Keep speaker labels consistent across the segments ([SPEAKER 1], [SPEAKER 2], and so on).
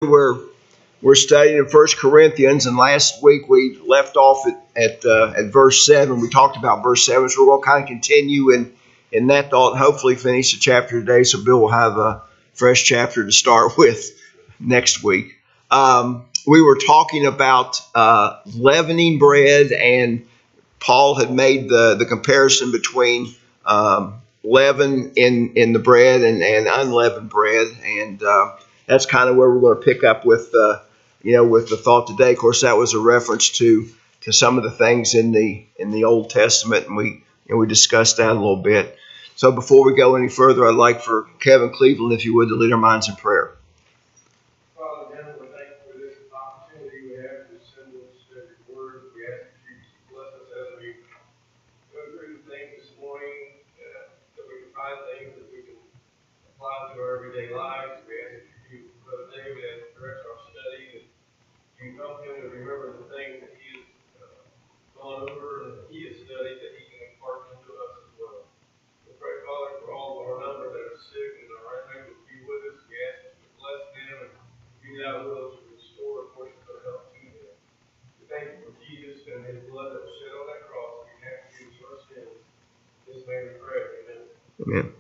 [SPEAKER 1] We're studying in 1 Corinthians, and last week we left off at verse 7. We talked about verse 7, so we're going to kind of continue in that thought and hopefully finish the chapter today, so Bill will have a fresh chapter to start with next week. We were talking about leavening bread, and Paul had made the comparison between leaven in the bread and unleavened bread, and that's kind of where we're going to pick up with with the thought today. Of course, that was a reference to some of the things in the Old Testament, and we discussed that a little bit. So before we go any further, I'd like for Kevin Cleveland, if you would, to lead our minds in prayer.
[SPEAKER 2] Father, again, we're thankful for this opportunity we have to send this word. We ask that you bless us as we go through the things this morning, that we can find things that we can apply to our everyday lives. We ask that you, Brother David, as he directs our study, that you help him to remember the things that he has gone over and that he has studied, that he can impart into us as well. We pray, Father, for all of our number that are sick and are unable to be with us. We ask that you bless them and be now with us to restore a portion of health to them. We thank you for Jesus and his blood that was shed on that cross. We have to use our sins. In this name we pray. Amen.
[SPEAKER 1] Amen.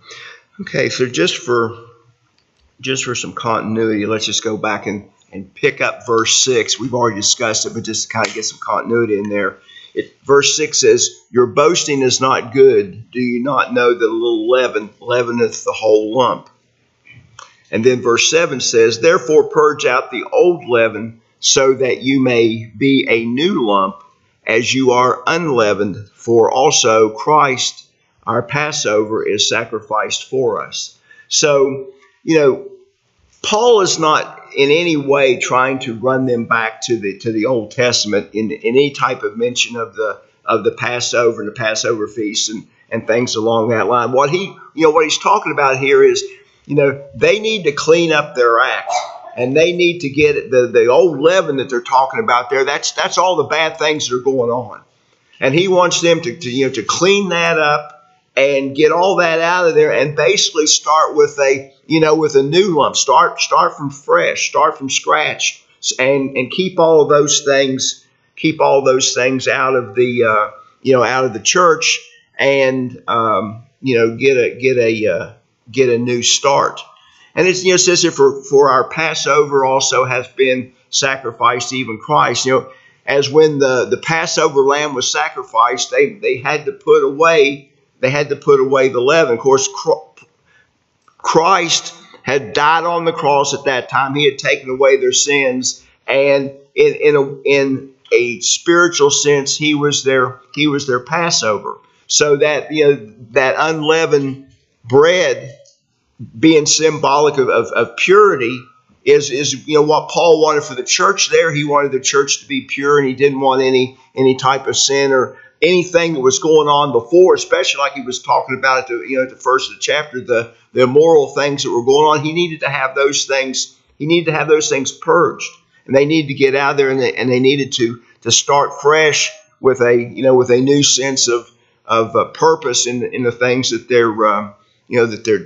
[SPEAKER 1] Okay, so just for some continuity, let's just go back and pick up verse 6. We've already discussed it, but just to kind of get some continuity in there. Verse 6 says, "Your boasting is not good. Do you not know that a little leaven leaveneth the whole lump?" And then verse 7 says, "Therefore purge out the old leaven, so that you may be a new lump, as you are unleavened. For also Christ, our Passover, is sacrificed for us." So, Paul is not in any way trying to run them back to the Old Testament in any type of mention of the Passover and the Passover feast and things along that line. What he's talking about here is, they need to clean up their act, and they need to get the old leaven that they're talking about there. That's all the bad things that are going on, and he wants them to clean that up and get all that out of there, and basically start with a new lump. Start from fresh, start from scratch, and keep all those things out of the church, and get a new start. And it says here, for our Passover also has been sacrificed, even Christ. As when the Passover lamb was sacrificed, they had to put away the leaven. Of course, Christ had died on the cross at that time. He had taken away their sins, and in a spiritual sense, he was their Passover. So that that unleavened bread, being symbolic of purity, is what Paul wanted for the church there. He wanted the church to be pure, and he didn't want any type of sin or anything that was going on before, especially like he was talking about at the first of the chapter, the immoral things that were going on. He needed to have those things. He needed to have those things purged, and they needed to get out there, and they needed to start fresh with a new sense of purpose in the things that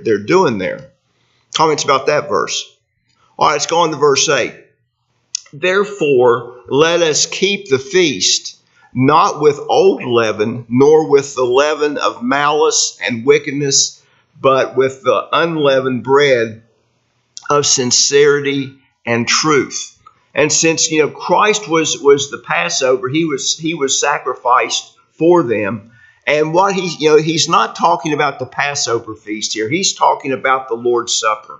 [SPEAKER 1] they're doing there. Comments about that verse? All right, let's go on to verse 8. "Therefore, let us keep the feast, not with old leaven, nor with the leaven of malice and wickedness, but with the unleavened bread of sincerity and truth." And since Christ was the Passover, he was sacrificed for them. And what he's not talking about the Passover feast here. He's talking about the Lord's Supper.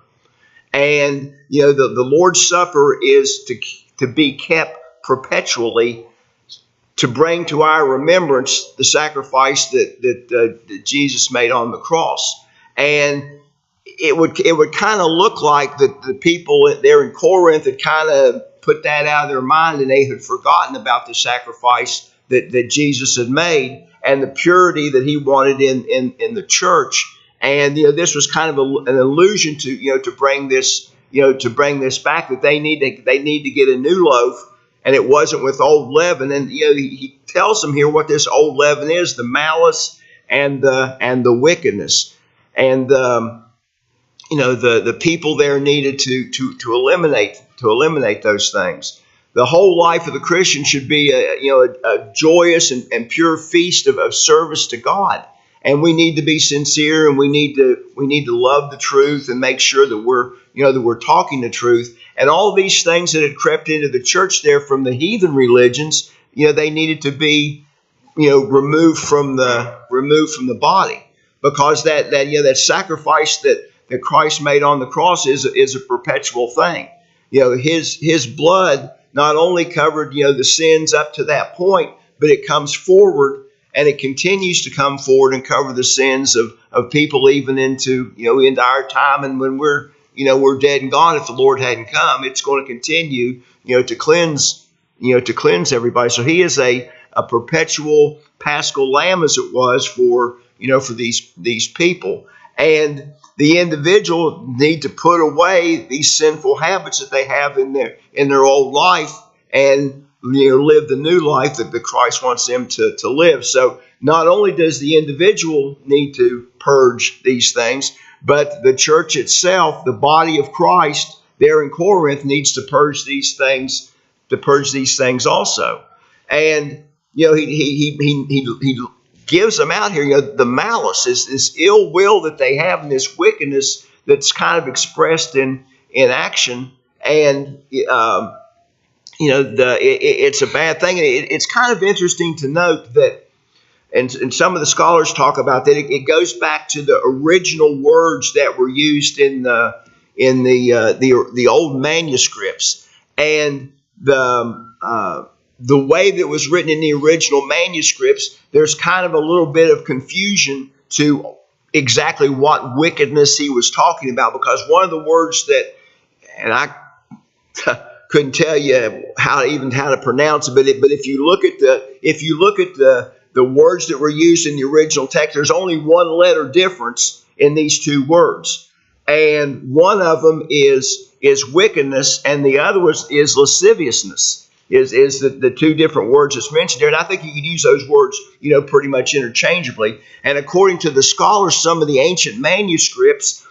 [SPEAKER 1] And the Lord's Supper is to be kept perpetually, to bring to our remembrance the sacrifice that Jesus made on the cross. And it would kind of look like the people there in Corinth had kind of put that out of their mind, and they had forgotten about the sacrifice that Jesus had made and the purity that he wanted in the church. And this was kind of an allusion to bring this back, that they need to get a new loaf. And it wasn't with old leaven. And he tells them here what this old leaven is: the malice and the wickedness. And the people there needed to eliminate those things. The whole life of the Christian should be a joyous and pure feast of service to God. And we need to be sincere, and we need to love the truth and make sure that we're talking the truth. And all these things that had crept into the church there from the heathen religions, they needed to be removed from the body, because that sacrifice that Christ made on the cross is a perpetual thing. His blood not only covered the sins up to that point, but it comes forward and it continues to come forward and cover the sins of people even into our time. And when we're dead and gone, if the Lord hadn't come, it's going to continue to cleanse everybody. So he is a perpetual paschal lamb, as it was for these people. And the individual need to put away these sinful habits that they have in their old life and live the new life that Christ wants them to live. So not only does the individual need to purge these things, but the church itself, the body of Christ there in Corinth, needs to purge these things also. And he gives them out here. The malice is this ill will that they have, and this wickedness that's kind of expressed in action. And it's a bad thing. It's kind of interesting to note that, and some of the scholars talk about that. It goes back to the original words that were used in the old manuscripts, and the way that was written in the original manuscripts. There's kind of a little bit of confusion to exactly what wickedness he was talking about, because one of the words that, and I couldn't tell you how to pronounce it, but if you look at the words that were used in the original text, there's only one letter difference in these two words, and one of them is wickedness, and the other is lasciviousness. Is the two different words that's mentioned there. And I think you could use those words, pretty much interchangeably. And according to the scholars, some of the ancient manuscripts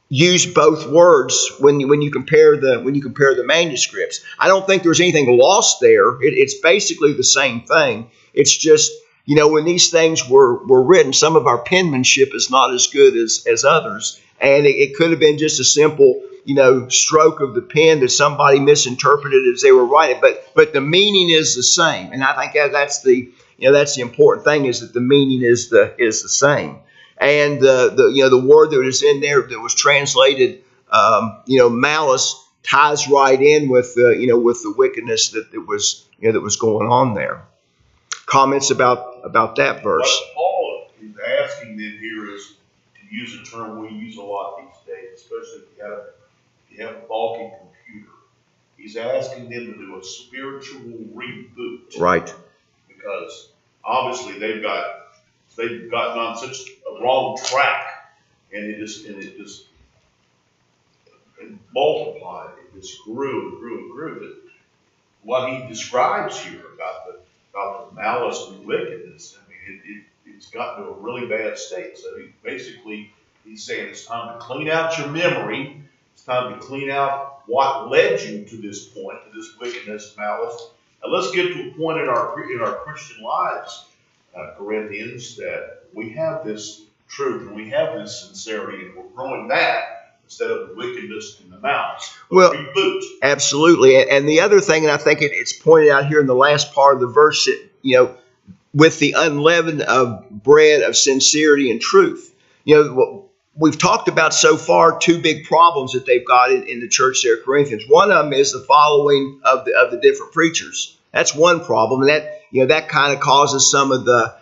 [SPEAKER 1] use both words when you compare the manuscripts. I don't think there's anything lost there. It's basically the same thing. It's just, when these things were written, some of our penmanship is not as good as others. And it could have been just a simple stroke of the pen that somebody misinterpreted as they were writing, but the meaning is the same. And I think that's the important thing, is that the meaning is the same. And the word that was in there that was translated malice ties right in with the wickedness that was going on there. Comments about that verse?
[SPEAKER 3] What Paul is asking them here is to use a term we use a lot these days, especially if you have a faulty computer. He's asking them to do a spiritual reboot.
[SPEAKER 1] Right.
[SPEAKER 3] Because obviously they've gotten on such a wrong track, and it just multiplied. It just grew and grew and grew. But what he describes here about the malice and the wickedness, I mean, it's gotten to a really bad state. So he's saying it's time to clean out your memory. It's time to clean out what led you to this point, to this wickedness, malice. And let's get to a point in our Christian lives, Corinthians, that we have this truth and we have this sincerity, and we're growing that instead of the wickedness and the malice.
[SPEAKER 1] Well,
[SPEAKER 3] reboot.
[SPEAKER 1] Absolutely. And the other thing, and I think it's pointed out here in the last part of the verse, with the unleavened bread of sincerity and truth. We've talked about so far two big problems that they've got in the church there at Corinthians. One of them is the following of the different preachers. That's one problem, and that kind of causes some of the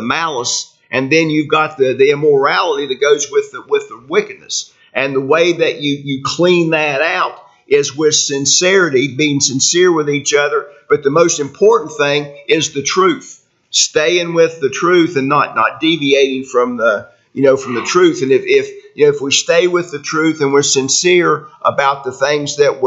[SPEAKER 1] malice. And then you've got the immorality that goes with the wickedness. And the way that you clean that out is with sincerity, being sincere with each other. But the most important thing is the truth, staying with the truth and not deviating from the truth. And if we stay with the truth and we're sincere about the things that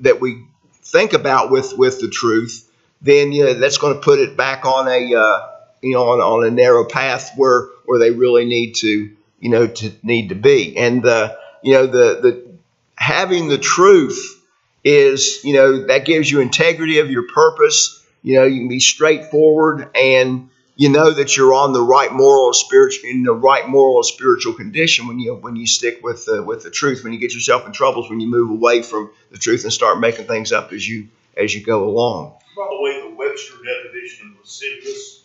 [SPEAKER 1] that we think about with the truth, then that's going to put it back on a narrow path where they really need to to need to be. And the having the truth is, that gives you integrity of your purpose. You can be straightforward, and that you're on the right moral and spiritual condition when you stick with the truth. When you get yourself in troubles, when you move away from the truth and start making things up as you go along.
[SPEAKER 3] By the way, the Webster definition of lascivious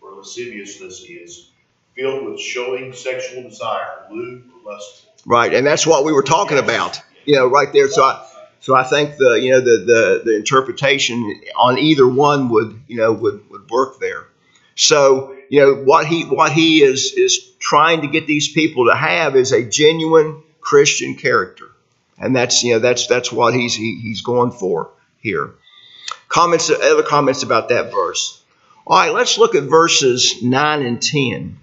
[SPEAKER 3] or lasciviousness is filled with showing sexual desire, lewd or lustful.
[SPEAKER 1] Right, and that's what we were talking about. Right there. So I think the interpretation on either one would work there. So what he is trying to get these people to have is a genuine Christian character, and that's what he's going for here. Other comments about that verse. All right, let's look at verses 9 and 10.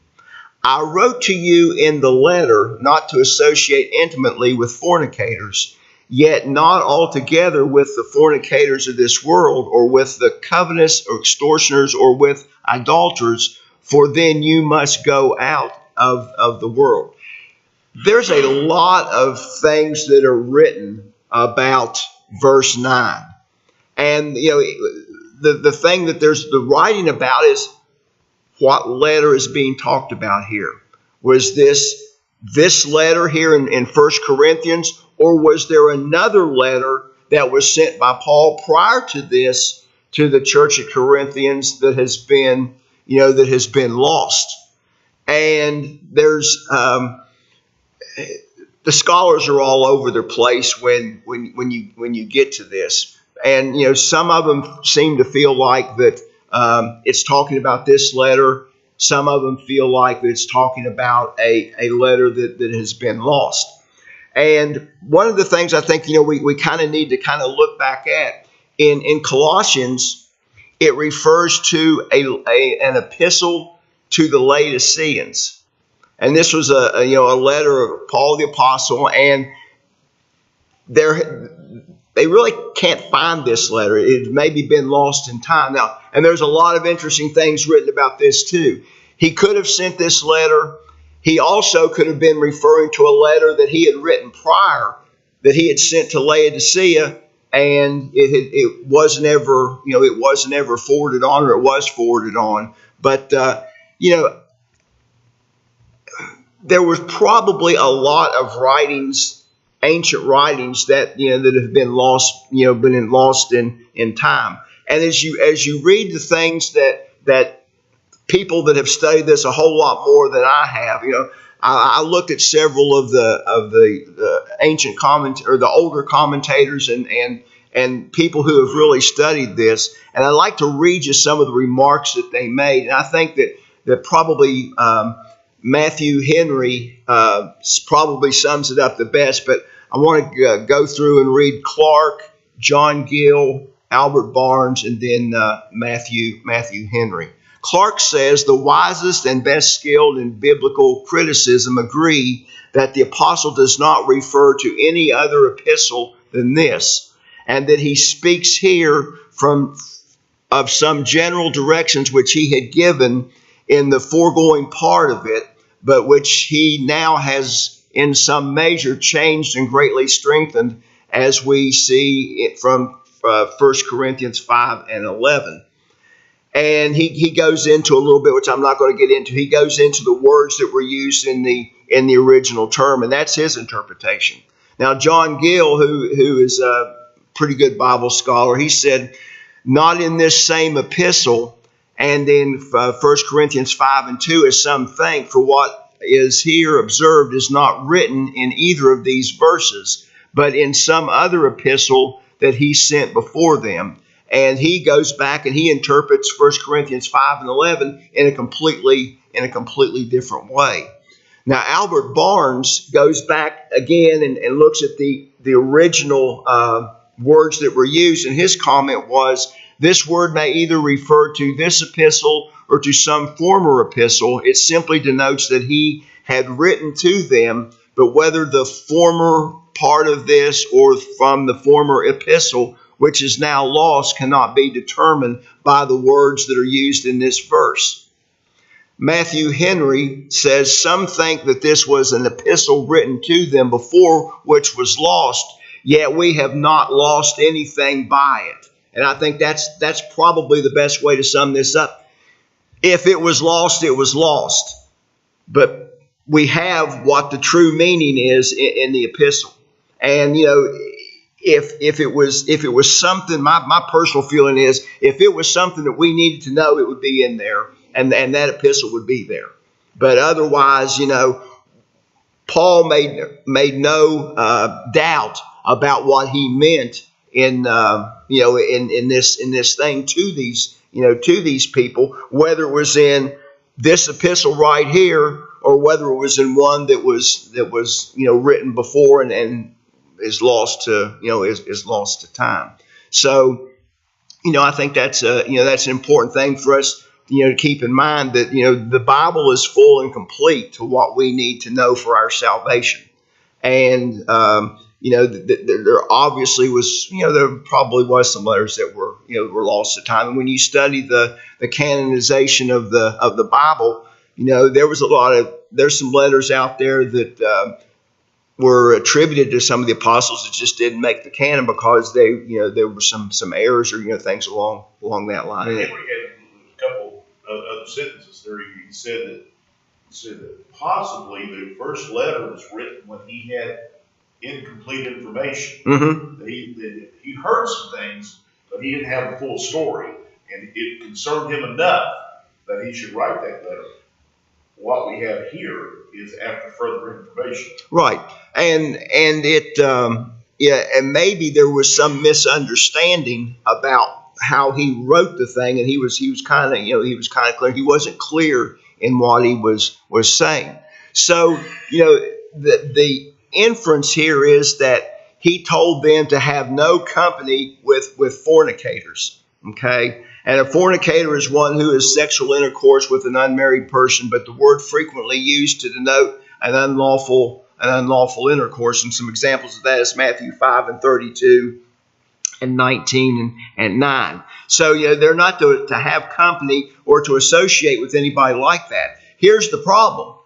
[SPEAKER 1] I wrote to you in the letter not to associate intimately with fornicators, yet not altogether with the fornicators of this world, or with the covetous or extortioners, or with idolaters, for then you must go out of the world. There's a lot of things that are written about verse 9. And, the thing that there's the writing about is what letter is being talked about here. Was this letter here in 1 Corinthians, or was there another letter that was sent by Paul prior to this to the church of Corinthians that has been lost? And there's the scholars are all over the place when you get to this, and some of them seem to feel like that it's talking about this letter. Some of them feel like it's talking about a letter that has been lost. And one of the things I think we kind of need to kind of look back at in Colossians, it refers to an epistle to the Laodiceans, and this was a letter of Paul the Apostle, and they really can't find this letter. It's maybe been lost in time now, and there's a lot of interesting things written about this too. He could have sent this letter. He also could have been referring to a letter that he had written prior that he had sent to Laodicea, and it wasn't ever forwarded on, or it was forwarded on. But there was probably a lot of writings, ancient writings that that have been lost, been lost in time. And as you read the things that people that have studied this a whole lot more than I have, I looked at several of the ancient or the older commentators and people who have really studied this, and I'd like to read you some of the remarks that they made. And I think that probably Matthew Henry probably sums it up the best, but I want to go through and read Clark, John Gill, Albert Barnes, and then Matthew Henry. Clark says the wisest and best skilled in biblical criticism agree that the apostle does not refer to any other epistle than this, and that he speaks here of some general directions which he had given in the foregoing part of it, but which he now has in some measure changed and greatly strengthened, as we see it from 1 Corinthians 5 and 11. And he goes into a little bit, which I'm not going to get into. He goes into the words that were used in the original term, and that's his interpretation. Now, John Gill, who is a pretty good Bible scholar, he said, not in this same epistle, and in 1 Corinthians 5 and 2, as some think, for what is here observed is not written in either of these verses, but in some other epistle that he sent before them. And he goes back and he interprets 1 Corinthians 5 and 11 in a completely different way. Now, Albert Barnes goes back again and looks at the original words that were used, and his comment was, this word may either refer to this epistle or to some former epistle. It simply denotes that he had written to them, but whether the former part of this or from the former epistle, which is now lost, cannot be determined by the words that are used in this verse. Matthew Henry says, some think that this was an epistle written to them before, which was lost, yet we have not lost anything by it. And I think that's probably the best way to sum this up. If it was lost, it was lost. But we have what the true meaning is in the epistle. And, if it was something, my personal feeling is, if it was something that we needed to know, it would be in there, and that epistle would be there. But otherwise, Paul made no doubt about what he meant in this thing to these people, whether it was in this epistle right here or whether it was in one that was written before and is lost to time. So I think that's an important thing for us to keep in mind, that the Bible is full and complete to what we need to know for our salvation. And there obviously was, there probably was some letters that were lost at time. And when you study the canonization of the Bible, there's some letters out there that were attributed to some of the apostles that just didn't make the canon because there were some errors or things along that line.
[SPEAKER 3] And Henry had a couple of other sentences there. He said that possibly the first letter was written when he had incomplete information.
[SPEAKER 1] Mm-hmm.
[SPEAKER 3] That he heard some things, but he didn't have the full story, and it concerned him enough that he should write that letter. What we have here is after further information.
[SPEAKER 1] Right, and it and maybe there was some misunderstanding about how he wrote the thing, and he was kind of clear. He wasn't clear in what he was saying. So the inference here is that he told them to have no company with fornicators. Okay. And a fornicator is one who has sexual intercourse with an unmarried person, but the word frequently used to denote an unlawful intercourse. And some examples of that is Matthew 5:32 and 19 and 9. So, they're not to have company or to associate with anybody like that. Here's the problem.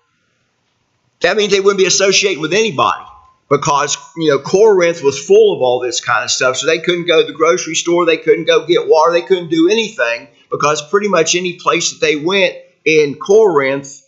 [SPEAKER 1] That means they wouldn't be associating with anybody, because Corinth was full of all this kind of stuff. So they couldn't go to the grocery store, they couldn't go get water, they couldn't do anything, because pretty much any place that they went in Corinth,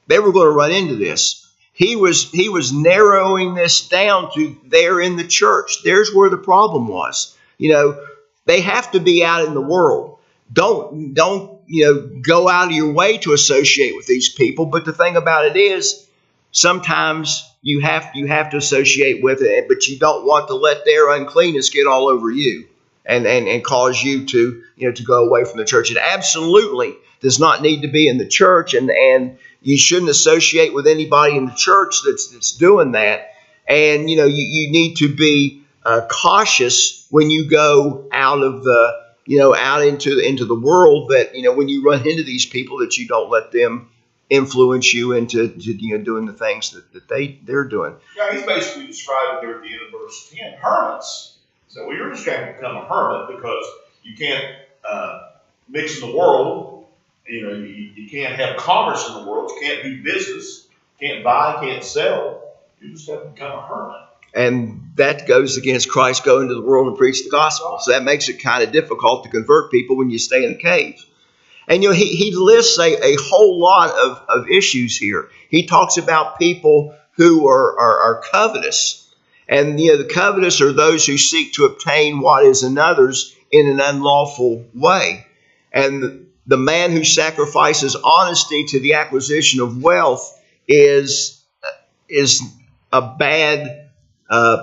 [SPEAKER 1] they were going to run into this. He was narrowing this down to there in the church. There's where the problem was. They have to be out in the world. Don't go out of your way to associate with these people. But the thing about it is, sometimes you have to associate with it, but you don't want to let their uncleanness get all over you and cause you to go away from the church. It absolutely does not need to be in the church, and you shouldn't associate with anybody in the church that's doing that. And you need to be cautious when you go out of out into the world, that when you run into these people, that you don't let them influence you into doing the things that they're doing.
[SPEAKER 3] Yeah, he's basically describing there at the end of verse 10, hermits. So you're just going to become a hermit because you can't mix in the world. You can't have commerce in the world. You can't do business. Can't buy, can't sell. You just have to become a hermit. And
[SPEAKER 1] that goes against Christ going to the world and preach the gospel. So that makes it kind of difficult to convert people when you stay in a cave. And he lists a whole lot of issues here. He talks about people who are covetous. And the covetous are those who seek to obtain what is another's in an unlawful way. And the man who sacrifices honesty to the acquisition of wealth is a bad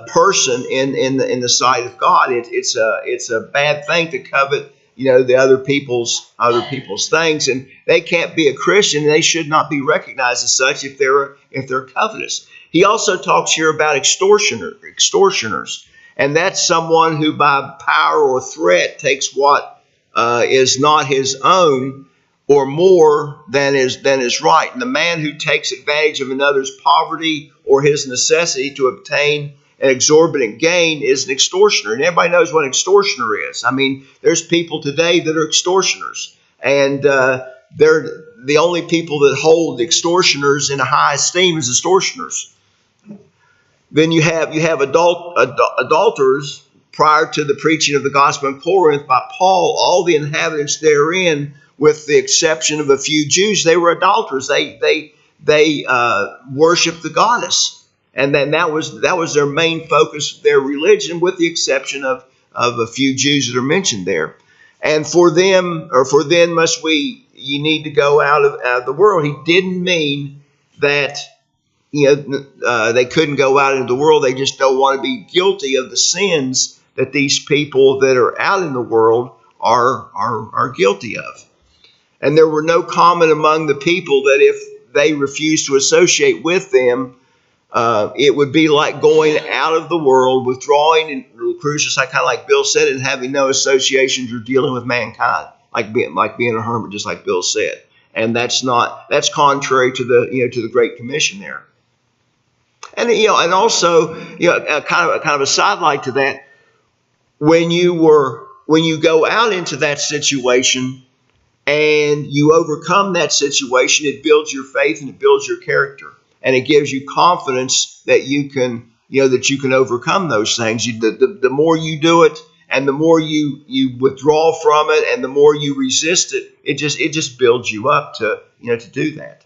[SPEAKER 1] person in the sight of God. It's a bad thing to covet the other people's things, and they can't be a Christian, and they should not be recognized as such if they're covetous. He also talks here about extortioners, and that's someone who by power or threat takes what is not his own, or more than is right. And the man who takes advantage of another's poverty or his necessity to obtain an exorbitant gain is an extortioner. And everybody knows what an extortioner is. I mean, there's people today that are extortioners. And the only people that hold extortioners in a high esteem is extortioners. Then you have adulterers. Prior to the preaching of the gospel in Corinth by Paul, all the inhabitants therein, with the exception of a few Jews, they were adulterers. They worshipped the goddess, and then that was their main focus of their religion, with the exception of a few Jews that are mentioned there. And for then you need to go out of the world. He didn't mean that they couldn't go out into the world. They just don't want to be guilty of the sins that these people that are out in the world are guilty of. And there were no comment among the people that if they refused to associate with them, it would be like going out of the world, withdrawing and reclusion, kind of like Bill said, and having no associations or dealing with mankind, like being a hermit, just like Bill said. And that's contrary to the Great Commission there. And and also kind of a sidelight to that. When you go out into that situation and you overcome that situation, it builds your faith and it builds your character, and it gives you confidence that you can overcome those things. The more you do it, and the more you withdraw from it, and the more you resist it, it just builds you up to do that.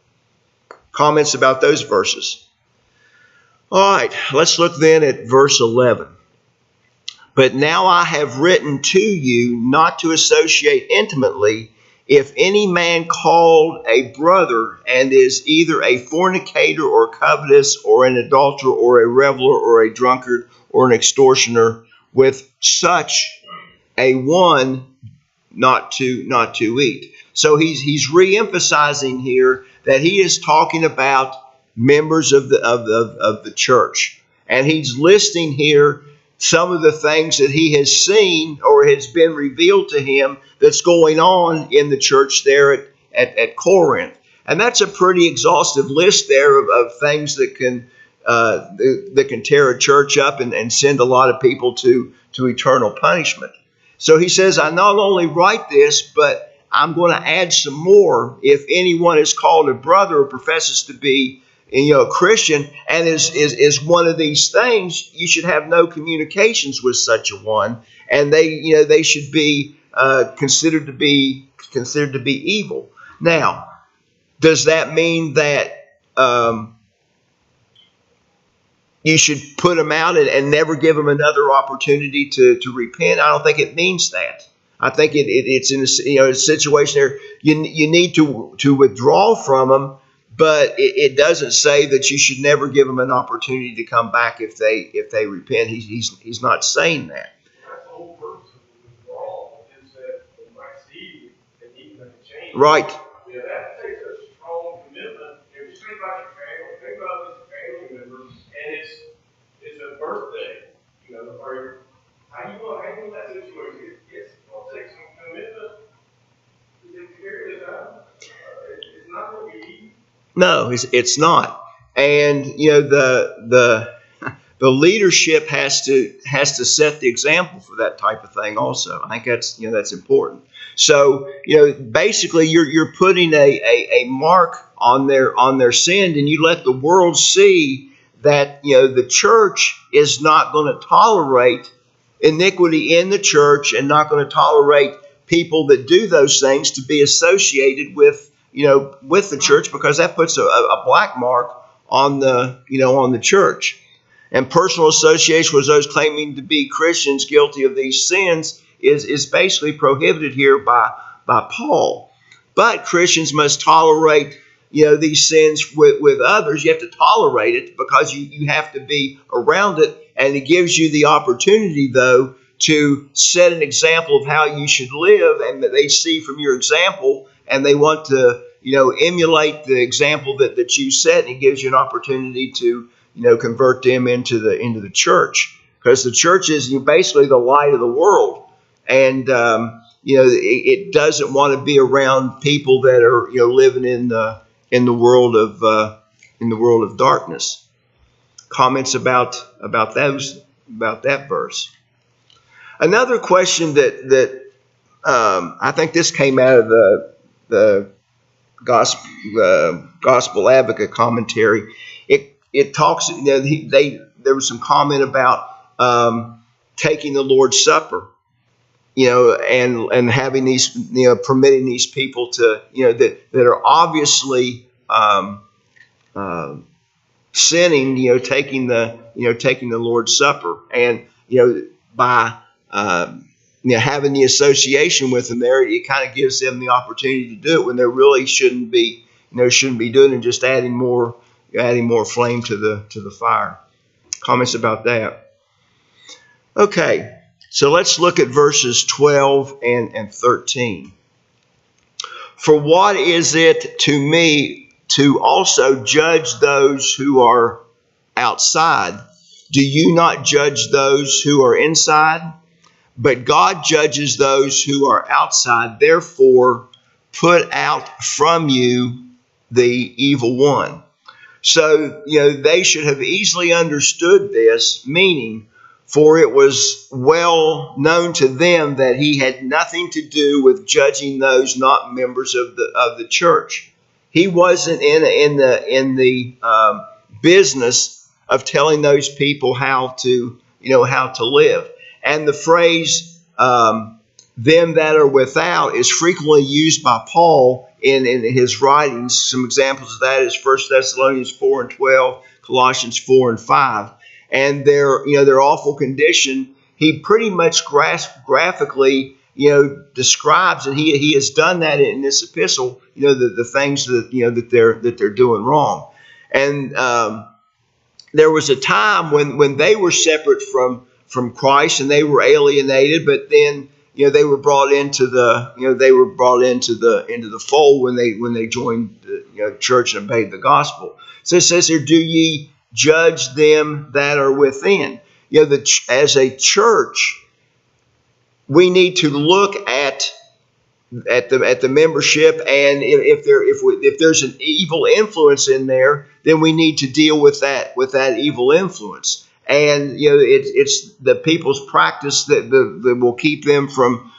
[SPEAKER 1] Comments about those verses. All right, let's look then at verse 11. But now I have written to you not to associate intimately if any man called a brother and is either a fornicator or covetous or an adulterer or a reveler or a drunkard or an extortioner, with such a one not to eat. So he's re-emphasizing here that he is talking about members of the church, and he's listing here some of the things that he has seen or has been revealed to him that's going on in the church there at Corinth. And that's a pretty exhaustive list there of things that can tear a church up and send a lot of people to eternal punishment. So he says, I not only write this, but I'm going to add some more. If anyone is called a brother or professes to be a Christian and is one of these things, you should have no communications with such a one, and they should be considered to be evil. Now, does that mean that you should put them out and never give them another opportunity to repent? I don't think it means that. I think it's in a situation there you need to withdraw from them. But it doesn't say that you should never give them an opportunity to come back if they repent. He's not saying that.
[SPEAKER 2] That's the whole purpose of the withdrawal, is that they might see and even make a change.
[SPEAKER 1] Right.
[SPEAKER 2] Yeah, that takes a strong commitment. If you think about your family, think about this family member, and it's a birthday. Or how you going to handle that situation? It's going to take some commitment to take care of that. It's not what we need.
[SPEAKER 1] No, it's not. And the leadership has to set the example for that type of thing also. I think that's important. So basically you're putting a mark on their sin, and you let the world see that the church is not going to tolerate iniquity in the church, and not going to tolerate people that do those things to be associated with the church, because that puts a black mark on the church. And personal association with those claiming to be Christians guilty of these sins is basically prohibited here by Paul. But Christians must tolerate these sins with others. You have to tolerate it because you have to be around it, and it gives you the opportunity, though, to set an example of how you should live, and that they see from your example, and they want to emulate the example that you set, and it gives you an opportunity to convert them into the church, because the church is basically the light of the world, and it doesn't want to be around people that are living in the world of darkness. Comments about that verse. Another question that I think this came out of the Gospel Advocate commentary, it talks. There was some comment about taking the Lord's Supper, and having these, permitting these people to, that are obviously sinning, taking the Lord's Supper, and by having the association with them there, it kind of gives them the opportunity to do it when they really shouldn't be doing it, just adding more flame to the fire. Comments about that? Okay, so let's look at verses 12 and 13. For what is it to me to also judge those who are outside? Do you not judge those who are inside? But God judges those who are outside. Therefore, put out from you the evil one. So, they should have easily understood this, meaning, for it was well known to them that he had nothing to do with judging those not members of the church. He wasn't in the business of telling those people how to live. And the phrase "them that are without" is frequently used by Paul in his writings. Some examples of that is 1 Thessalonians 4 and 12, Colossians 4 and 5. And their awful condition, he pretty much graphically describes, and he has done that in this epistle. The things that they're doing wrong. And there was a time when they were separate from Christ, and they were alienated, but then they were brought into the fold when they joined the church and obeyed the gospel. So it says here, do ye judge them that are within? As a church, we need to look at the membership, and if there's an evil influence in there, then we need to deal with that evil influence. And it's the people's practice that will keep them from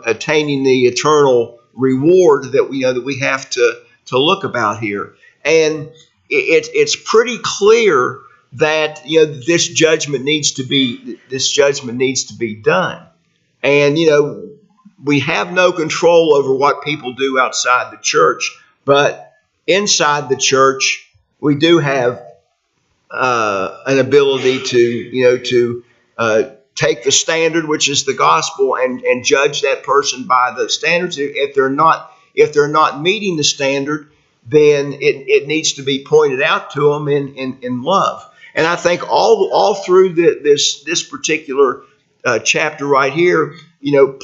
[SPEAKER 1] attaining the eternal reward that we have to look about here. And it's pretty clear that this judgment needs to be done. And we have no control over what people do outside the church, but inside the church we do have an ability to take the standard, which is the gospel, and judge that person by the standards. If they're not meeting the standard, then it needs to be pointed out to them in love. And I think all through this particular chapter right here,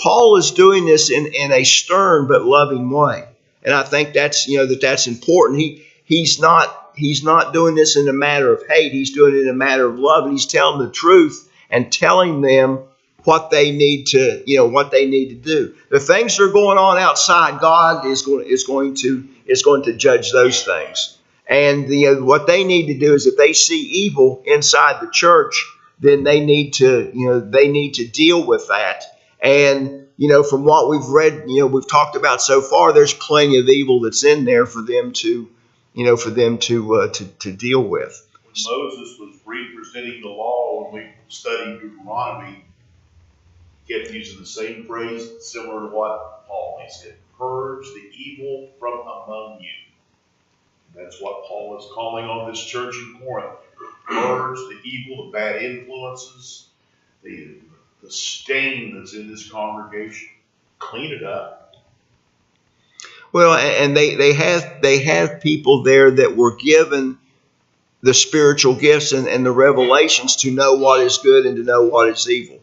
[SPEAKER 1] Paul is doing this in a stern but loving way, and I think that's important. He's not doing this in a matter of hate. He's doing it in a matter of love, and he's telling the truth and telling them what they need to do. The things that are going on outside, God is going to judge those things. And what they need to do is, if they see evil inside the church, then they need to deal with that. And from what we've read, we've talked about so far, there's plenty of evil that's in there for them to deal with.
[SPEAKER 3] When Moses was representing the law, when we studied Deuteronomy, he kept using the same phrase, similar to what Paul, he said, purge the evil from among you. And that's what Paul is calling on this church in Corinth. Purge the evil, the bad influences, the stain that's in this congregation. Clean it up.
[SPEAKER 1] Well, and they have people there that were given the spiritual gifts and the revelations to know what is good and to know what is evil.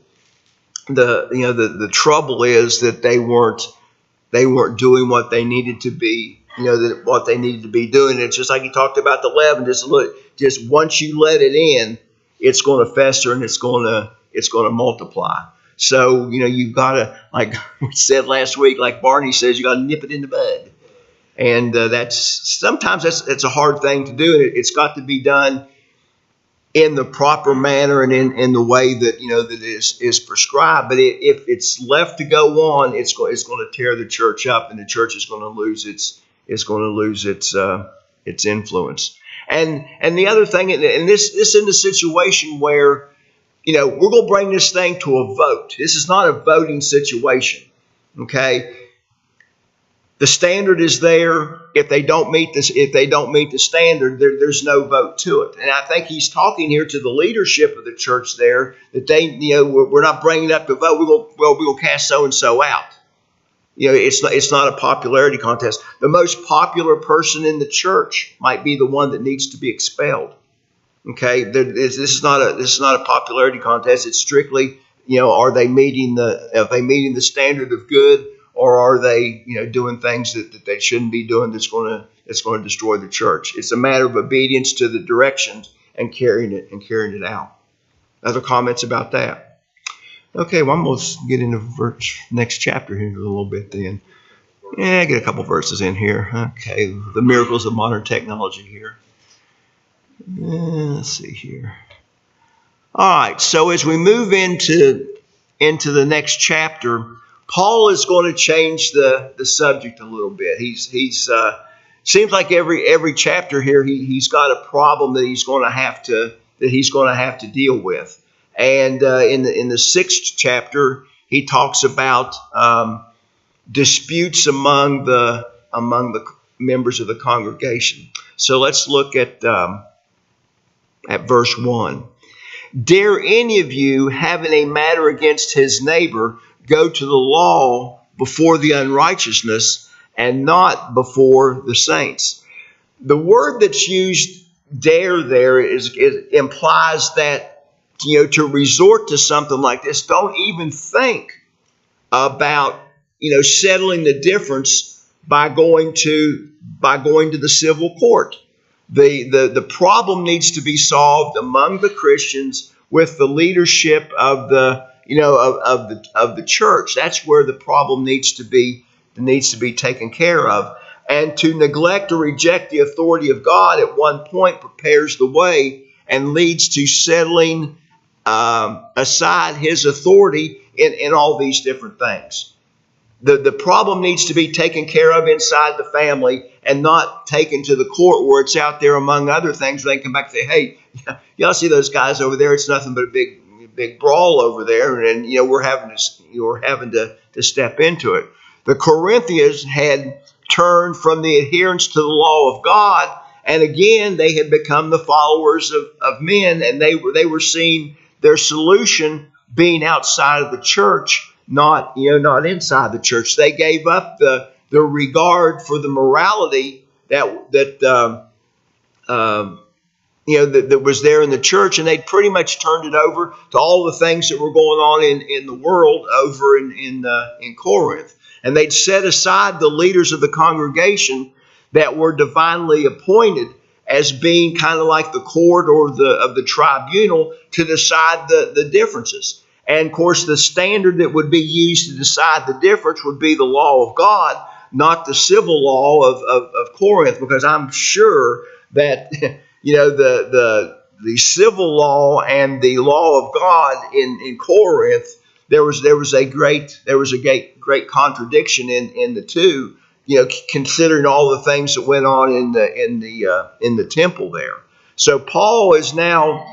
[SPEAKER 1] The trouble is that they weren't doing what they needed to be, what they needed to be doing. It's just like you talked about the leaven. Just once you let it in, it's going to fester and it's going to multiply. So you've got to, like we said last week, like Barney says, you got to nip it in the bud. And sometimes that's a hard thing to do, and it's got to be done in the proper manner and in the way that that is prescribed. But if it's left to go on, it's going to tear the church up, and the church is going to lose lose its influence. And the other thing, and this in the situation where, we're going to bring this thing to a vote. This is not a voting situation. Okay. The standard is there. If they don't meet the standard, there's no vote to it. And I think he's talking here to the leadership of the church there that we're not bringing it up to vote. We're going to cast so and so out. It's not a popularity contest. The most popular person in the church might be the one that needs to be expelled. Okay, this is not a popularity contest. It's strictly, are they meeting the standard of good, or are they, doing things that they shouldn't be doing that's going to destroy the church? It's a matter of obedience to the directions and carrying it out. Other comments about that? Okay, well, I'm going to get into next chapter here in a little bit then. Yeah, get a couple verses in here. Okay, the miracles of modern technology here. Let's see here. All right, so as we move into the next chapter, Paul is going to change the subject a little bit. He's seems like every chapter here he's got a problem that he's going to have to deal with. And in the 6th chapter, he talks about disputes among the members of the congregation. So let's look at verse 1. Dare any of you, having a matter against his neighbor, go to the law before the unrighteousness and not before the saints? The word that's used, dare, there implies that, to resort to something like this, don't even think about, settling the difference by going to the civil court. The problem needs to be solved among the Christians with the leadership of the church. That's where the problem needs to be taken care of. And to neglect or reject the authority of God at one point prepares the way and leads to settling aside his authority in all these different things. The problem needs to be taken care of inside the family and not taken to the court where it's out there among other things. They can come back and say, hey, y'all see those guys over there? It's nothing but a big brawl over there. And, we're having to step into it. The Corinthians had turned from the adherence to the law of God. And again, they had become the followers of men, and they were seeing their solution being outside of the church, not inside the church. They gave up the regard for the morality that was there in the church, and they'd pretty much turned it over to all the things that were going on in the world over in Corinth. And they'd set aside the leaders of the congregation that were divinely appointed as being kind of like the court or of the tribunal to decide the differences. And of course, the standard that would be used to decide the difference would be the law of God, not the civil law of Corinth, because I'm sure that the civil law and the law of God in Corinth, there was a great contradiction in the two. Considering all the things that went on in the temple there. So Paul is now,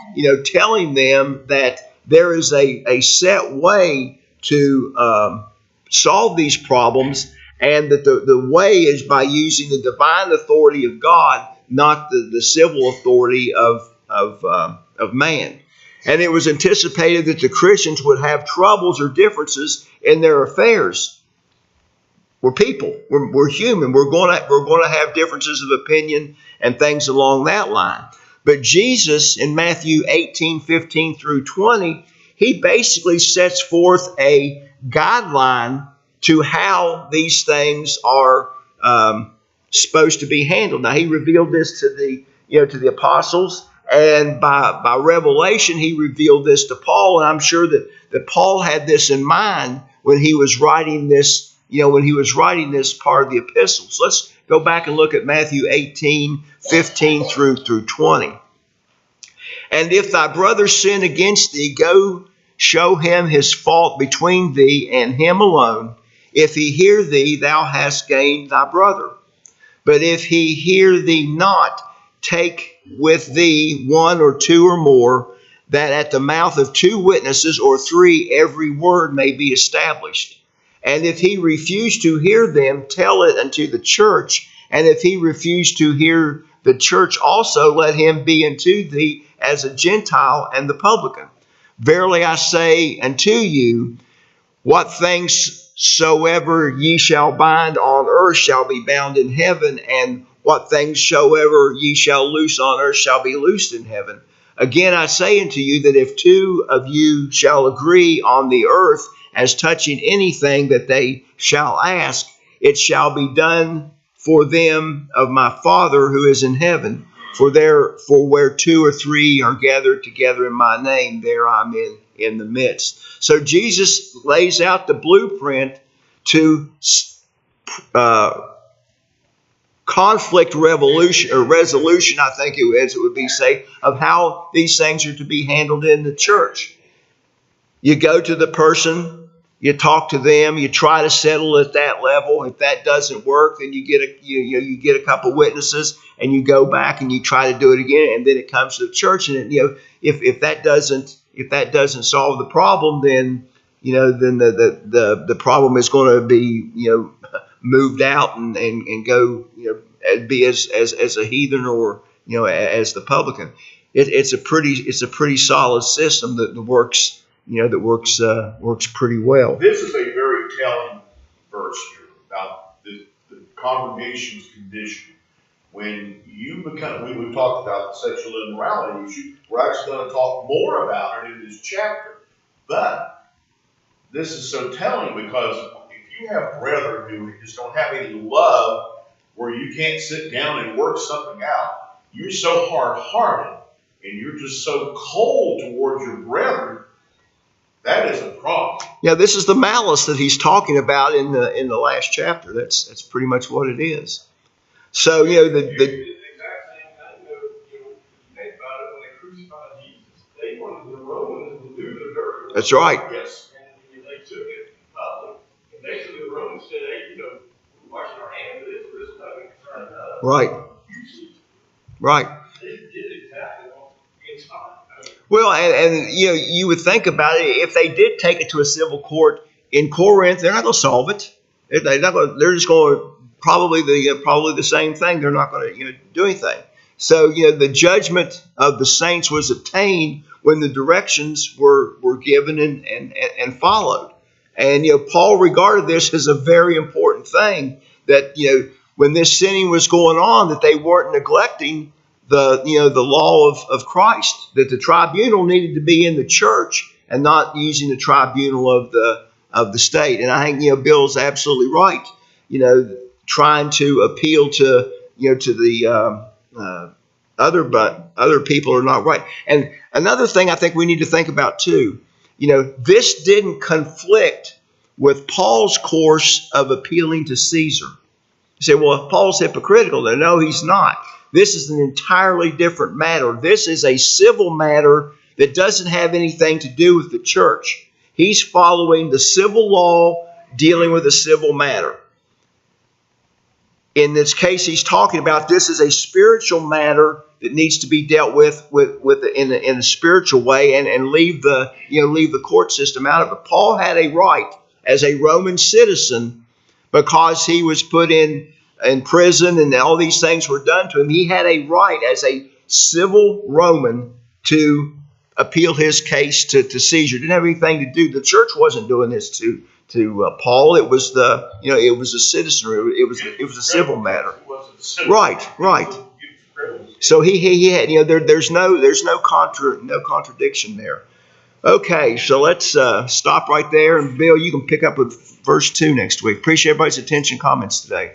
[SPEAKER 1] telling them that there is a set way to solve these problems, and that the way is by using the divine authority of God, not the civil authority of man. And it was anticipated that the Christians would have troubles or differences in their affairs. We're people. We're human. We're going to have differences of opinion and things along that line. But Jesus in Matthew 18:15 through 20, he basically sets forth a guideline to how these things are supposed to be handled. Now, he revealed this to the apostles, and by revelation, he revealed this to Paul. And I'm sure that Paul had this in mind when he was writing this. When he was writing this part of the epistles. Let's go back and look at Matthew 18:15 through 20. And if thy brother sin against thee, go show him his fault between thee and him alone. If he hear thee, thou hast gained thy brother. But if he hear thee not, take with thee one or two or more, that at the mouth of two witnesses or three every word may be established. And if he refuse to hear them, tell it unto the church. And if he refuse to hear the church also, let him be unto thee as a Gentile and the publican. Verily I say unto you, what things soever ye shall bind on earth shall be bound in heaven, and what things soever ye shall loose on earth shall be loosed in heaven. Again I say unto you that if two of you shall agree on the earth as touching anything that they shall ask, it shall be done for them of my Father who is in heaven. For where two or three are gathered together in my name, there I'm in the midst. So Jesus lays out the blueprint to conflict resolution, I think it would be say, of how these things are to be handled in the church. You go to the person, you talk to them, you try to settle at that level. If that doesn't work, then you get a couple witnesses, and you go back and you try to do it again, and then it comes to the church, and if that doesn't solve the problem, then the problem is going to be moved out and go be as a heathen or as the publican. It's a pretty solid system that works works pretty well.
[SPEAKER 3] This is a very telling verse here about the congregation's condition. When you become, we've talked about the sexual immorality issue. We're actually going to talk more about it in this chapter. But this is so telling because if you have brethren who just don't have any love, where you can't sit down and work something out, you're so hard-hearted and you're just so cold towards your brethren, that is a problem.
[SPEAKER 1] Yeah, this is the malice that he's talking about in the last chapter. That's pretty much what it is. So
[SPEAKER 2] the exact same thing. Think about it when they crucified Jesus. They wanted the Romans to do the dirt.
[SPEAKER 1] That's right.
[SPEAKER 3] Yes.
[SPEAKER 2] And they took it public. And basically the Romans said, hey, we're washing our hands of this, for this nothing concerned us.
[SPEAKER 1] Right. Right.
[SPEAKER 2] They did exactly what it's on.
[SPEAKER 1] Well, and you would think about it, if they did take it to a civil court in Corinth, they're not going to solve it. They're just going to probably the same thing. They're not going to do anything. So the judgment of the saints was obtained when the directions were given and followed. And Paul regarded this as a very important thing, that when this sinning was going on, that they weren't neglecting the law of Christ, that the tribunal needed to be in the church and not using the tribunal of the state. And I think Bill's absolutely right. Trying to appeal to the other people are not right. And another thing I think we need to think about too, this didn't conflict with Paul's course of appealing to Caesar. You say, well, Paul's hypocritical. No, he's not. This is an entirely different matter. This is a civil matter that doesn't have anything to do with the church. He's following the civil law, dealing with a civil matter. In this case, he's talking about this is a spiritual matter that needs to be dealt with in a spiritual way, and leave the court system out of it. Paul had a right as a Roman citizen, because he was put in prison and all these things were done to him. He had a right as a civil Roman to appeal his case to Caesar. It didn't have anything to do. The church wasn't doing this to Paul. It was it was a citizenry. It was a civil matter. Right. So he had there's no contradiction there. Okay, so let's stop right there, and Bill, you can pick up with verse 2 next week. Appreciate everybody's attention, comments today.